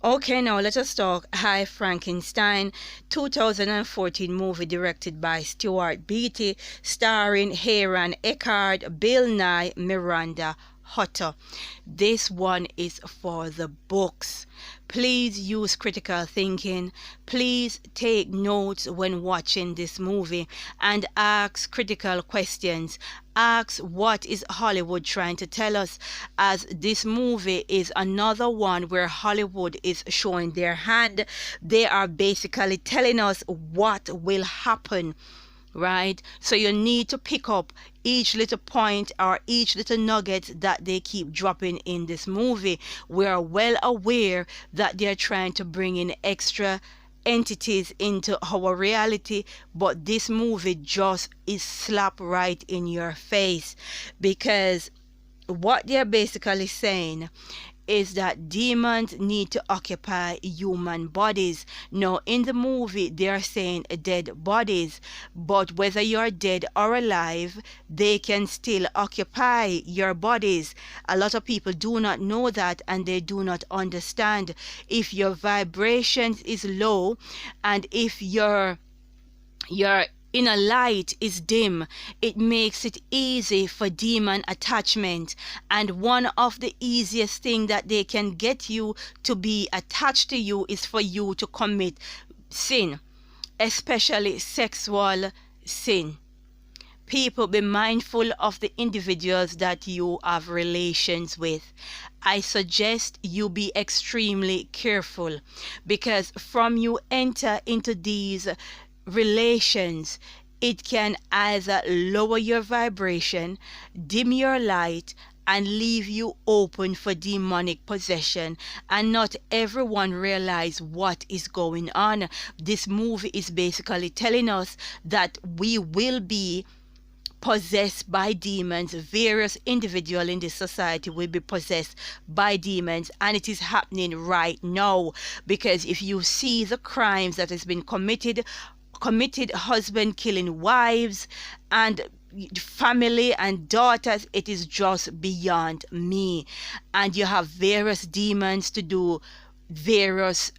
Okay, now let us talk Hi Frankenstein, 2014 movie directed by Stuart Beatty, starring Aaron Eckhart, Bill Nye, Miranda Hutter. This one is for the books. Please use critical thinking. Please take notes when watching this movie and ask critical questions. Ask what is Hollywood trying to tell us, as this movie is another one where Hollywood is showing their hand. They are basically telling us what will happen, right? So you need to pick up each little point or each little nugget that they keep dropping in this movie. We are well aware that they're trying to bring in extra entities into our reality, but this movie just is slap right in your face, because what they're basically saying is that demons need to occupy human bodies. Now, in the movie, they are saying dead bodies, but whether you're dead or alive, they can still occupy your bodies. A lot of people do not know that, and they do not understand. If your vibration is low, and if your inner light is dim, it makes it easy for demon attachment. And one of the easiest thing that they can get you to be attached to you is for you to commit sin, especially sexual sin. People, be mindful of the individuals that you have relations with. I suggest you be extremely careful, because from you enter into these relations, it can either lower your vibration, dim your light, and leave you open for demonic possession. And not everyone realize what is going on. This movie is basically telling us that we will be possessed by demons. Various individuals in this society will be possessed by demons, and it is happening right now. Because if you see the crimes that has been committed husband killing wives and family and daughters, it is just beyond me. And you have various demons to do various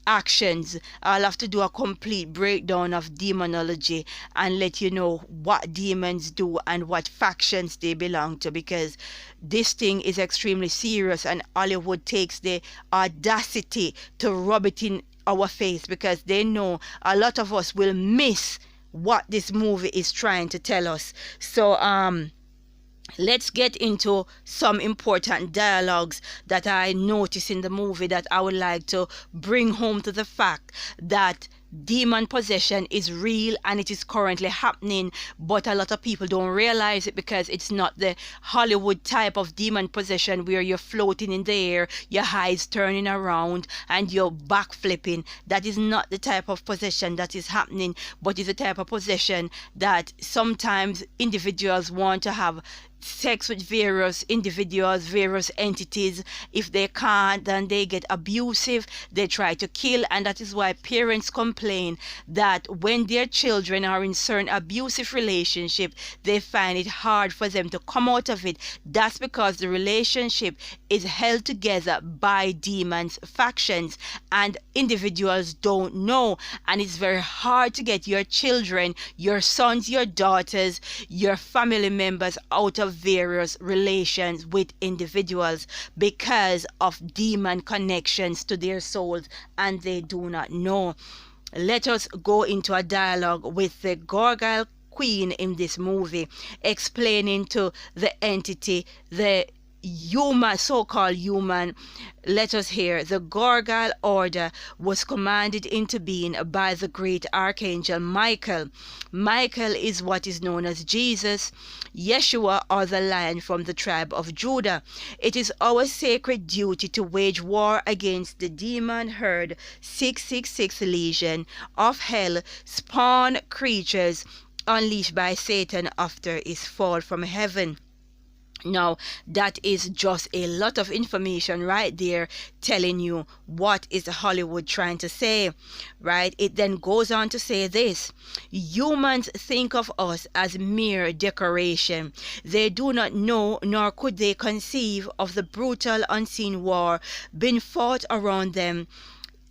actions. I'll have to do a complete breakdown of demonology and let you know what demons do and what factions they belong to, because this thing is extremely serious, and Hollywood takes the audacity to rub it in our face, because they know a lot of us will miss what this movie is trying to tell us. So let's get into some important dialogues that I noticed in the movie that I would like to bring home to the fact that demon possession is real and it is currently happening, but a lot of people don't realize it, because it's not the Hollywood type of demon possession where you're floating in the air, your eyes turning around and you're backflipping. That is not the type of possession that is happening, but it's a type of possession that sometimes individuals want to have sex with various individuals, various entities. If they can't, then they get abusive, they try to kill. And that is why parents complain that when their children are in certain abusive relationship, they find it hard for them to come out of it. That's because the relationship is held together by demons, factions, and individuals don't know. And it's very hard to get your children, your sons, your daughters, your family members out of various relations with individuals because of demon connections to their souls, and they do not know. Let us go into a dialogue with the Gargoyle Queen in this movie, explaining to the entity, the human, so-called human. Let us hear. The Gargoyle Order was commanded into being by the great archangel Michael. Michael is what is known as Jesus, Yeshua, or the Lion from the tribe of Judah. It is our sacred duty to wage war against the demon herd 666 legion of hell, spawn creatures unleashed by Satan after his fall from heaven. Now, that is just a lot of information right there telling you what is Hollywood trying to say, right? It then goes on to say this: humans think of us as mere decoration. They do not know, nor could they conceive of the brutal unseen war being fought around them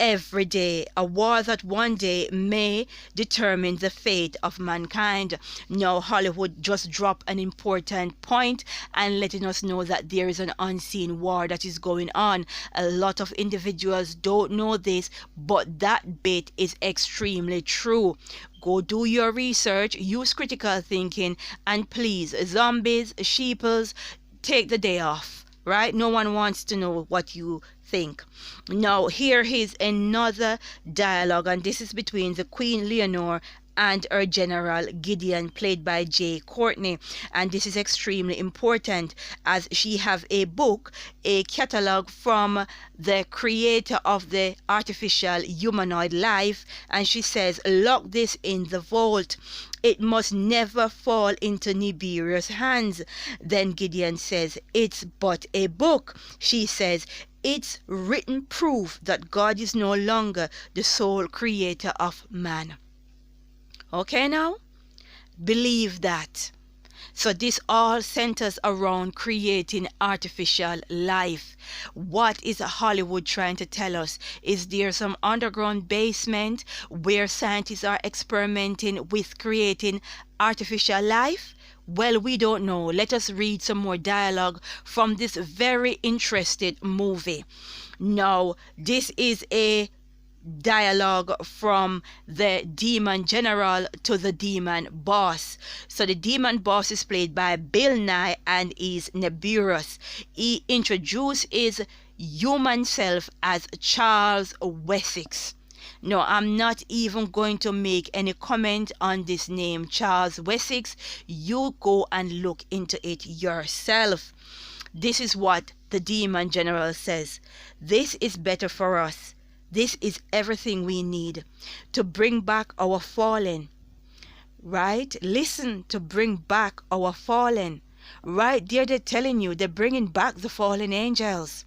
every day, a war that one day may determine the fate of mankind. Now, Hollywood just dropped an important point and letting us know that there is an unseen war that is going on. A lot of individuals don't know this, but that bit is extremely true. Go do your research, use critical thinking, and please, zombies, sheeples, take the day off. Right? No one wants to know what you think. Now, here is another dialogue, and this is between the Queen Leonor and her general Gideon, played by Jay Courtney. And this is extremely important, as she have a book, a catalog from the creator of the artificial humanoid life, and she says, lock this in the vault. It must never fall into Nibiria's hands. Then Gideon says, it's but a book. She says, it's written proof that God is no longer the sole creator of man. Okay now? Believe that. So this all centers around creating artificial life. What is Hollywood trying to tell us? Is there some underground basement where scientists are experimenting with creating artificial life? Well, we don't know. Let us read some more dialogue from this very interesting movie. Now, this is a dialogue from the demon general to the demon boss. So the demon boss is played by Bill Nye and is Neburus. He introduced his human self as Charles Wessex. No, I'm not even going to make any comment on this name, Charles Wessex. You go and look into it yourself. This is what the demon general says. This is better for us. This is everything we need to bring back our fallen. Right? Listen, to bring back our fallen. Right there, they're telling you they're bringing back the fallen angels.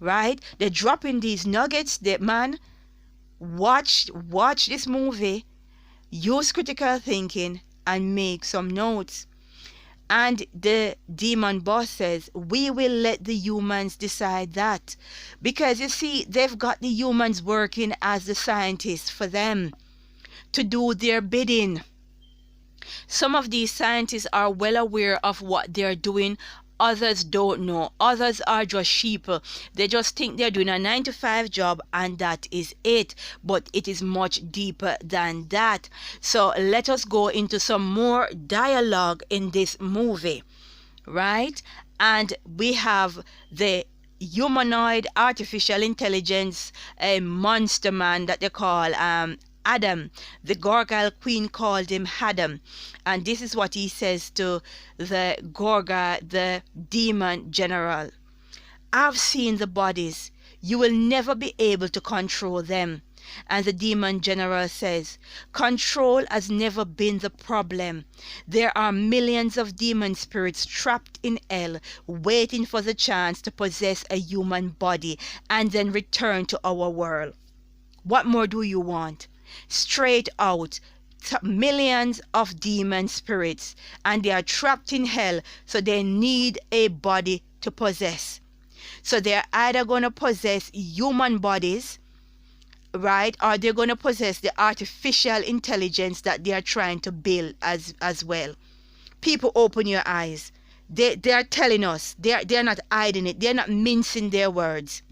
Right? They're dropping these nuggets. That man, watch this movie, use critical thinking, and make some notes. And the demon boss says, we will let the humans decide that. Because you see, they've got the humans working as the scientists for them to do their bidding. Some of these scientists are well aware of what they're doing. Others don't know. Others are just sheep. They just think they're doing a 9-to-5 job and that is it. But it is much deeper than that. So let us go into some more dialogue in this movie. Right? And we have the humanoid artificial intelligence, a monster man that they call Adam. The Gorgal queen called him Adam, and this is what he says to the Gorga, the demon general. I've seen the bodies. You will never be able to control them. And the demon general says, control has never been the problem. There are millions of demon spirits trapped in hell, waiting for the chance to possess a human body and then return to our world. What more do you want? Straight out, millions of demon spirits, and they are trapped in hell, so they need a body to possess. So they're either going to possess human bodies, right, or they're going to possess the artificial intelligence that they are trying to build as well. People, open your eyes. They are telling us. They're not hiding it. They're not mincing their words,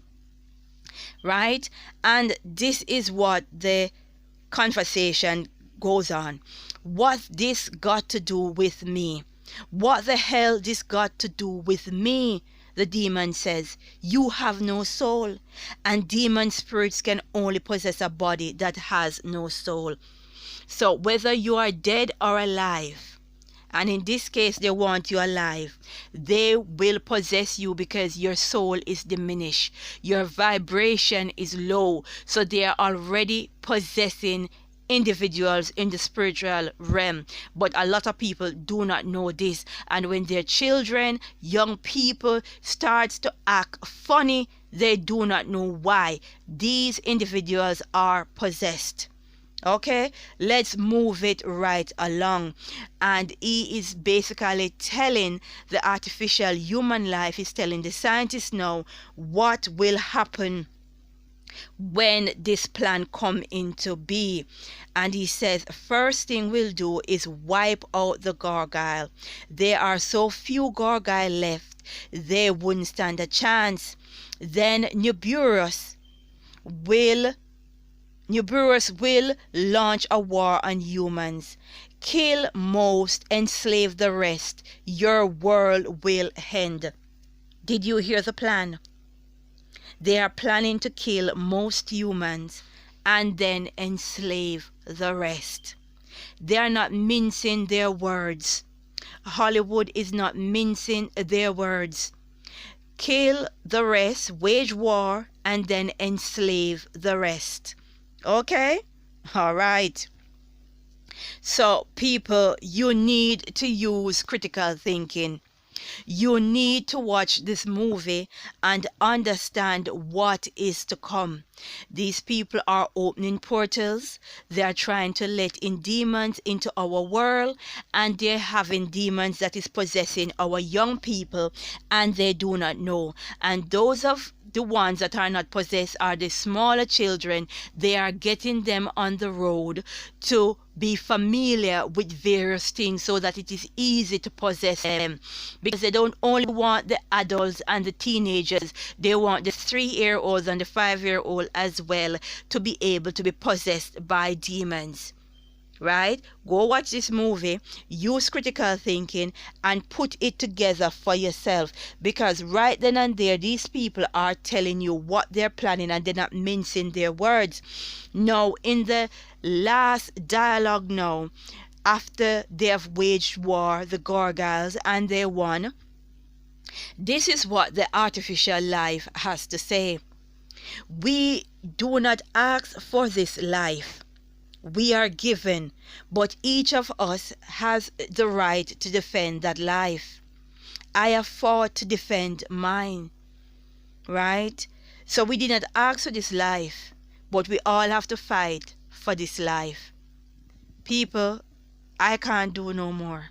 right? And this is what the conversation goes on. What this got to do with me? What the hell this got to do with me? The demon says, you have no soul, and demon spirits can only possess a body that has no soul. So whether you are dead or alive, and in this case they want you alive, they will possess you because your soul is diminished, your vibration is low, so they are already possessing individuals in the spiritual realm. But a lot of people do not know this. And when their children, young people, starts to act funny, they do not know why. These individuals are possessed. Okay, let's move it right along. And he is basically telling the artificial human life, is telling the scientists now what will happen when this plan come into be. And he says first thing we'll do is wipe out the gargoyle. There are so few gargoyle left, they wouldn't stand a chance. Then New will launch a war on humans. Kill most, enslave the rest. Your world will end. Did you hear the plan? They are planning to kill most humans and then enslave the rest. They are not mincing their words. Hollywood is not mincing their words. Kill the rest, wage war, and then enslave the rest. Okay? All right. So, people, you need to use critical thinking. You need to watch this movie and understand what is to come. These people are opening portals. They are trying to let in demons into our world, and they're having demons that is possessing our young people, and they do not know. And those of the ones that are not possessed are the smaller children. They are getting them on the road to be familiar with various things so that it is easy to possess them, because they don't only want the adults and the teenagers, they want the 3-year-olds and the 5-year-old as well to be able to be possessed by demons. Right? Go watch this movie, use critical thinking, and put it together for yourself, because right then and there these people are telling you what they're planning and they're not mincing their words. Now, in the last dialogue now, after they have waged war, the gargoyles, and they won, this is what the artificial life has to say. We do not ask for this life. We are given, but each of us has the right to defend that life. I have fought to defend mine, right? So we did not ask for this life, but we all have to fight for this life. People, I can't do no more.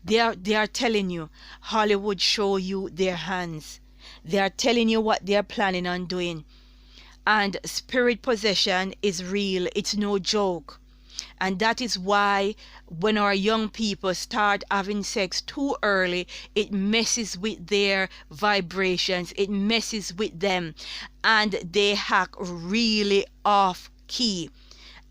They are telling you, Hollywood show you their hands. They are telling you what they are planning on doing. And spirit possession is real. It's no joke. And that is why when our young people start having sex too early, it messes with their vibrations. It messes with them. And they hack really off key.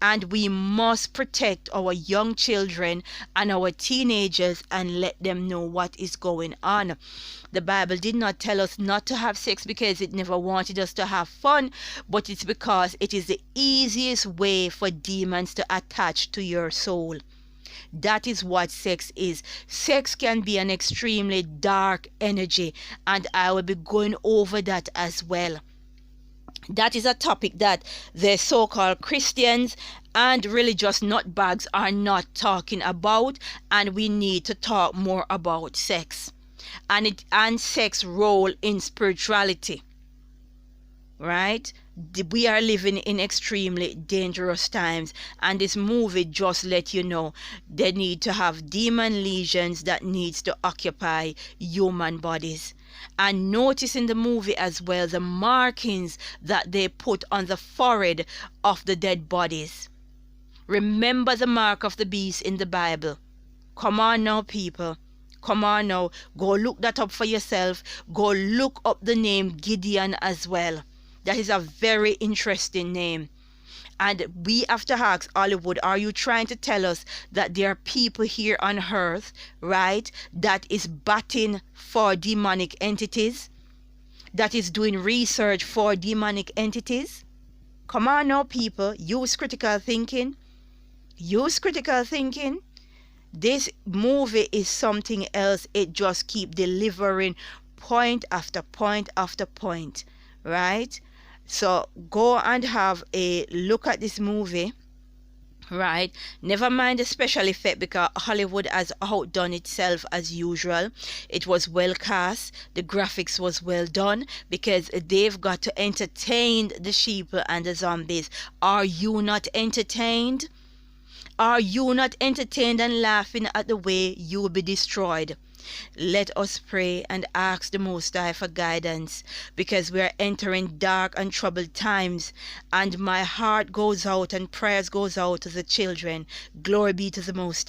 And we must protect our young children and our teenagers and let them know what is going on. The Bible did not tell us not to have sex because it never wanted us to have fun, but it's because it is the easiest way for demons to attach to your soul. That is what sex is. Sex can be an extremely dark energy, and I will be going over that as well. That is a topic that the so-called Christians and religious nutbags are not talking about, and we need to talk more about sex and sex role in spirituality. Right? We are living in extremely dangerous times, and this movie just let you know they need to have demon legions that needs to occupy human bodies. And notice in the movie as well the markings that they put on the forehead of the dead bodies. Remember the mark of the beast in the Bible. Come on now, people. Come on now. Go look that up for yourself. Go look up the name Gideon as well. That is a very interesting name. And we have to ask Hollywood, are you trying to tell us that there are people here on earth, right, that is batting for demonic entities? That is doing research for demonic entities? Come on now, people. Use critical thinking. Use critical thinking. This movie is something else. It just keep delivering point after point after point, right? So go and have a look at this movie right? Never mind the special effect, because Hollywood has outdone itself as usual. It was well cast, the graphics was well done, because they've got to entertain the sheep and the zombies. Are you not entertained? Are you not entertained and laughing at the way you will be destroyed? Let us pray and ask the Most High for guidance, because we are entering dark and troubled times, and my heart goes out and prayers goes out to the children. Glory be to the Most High.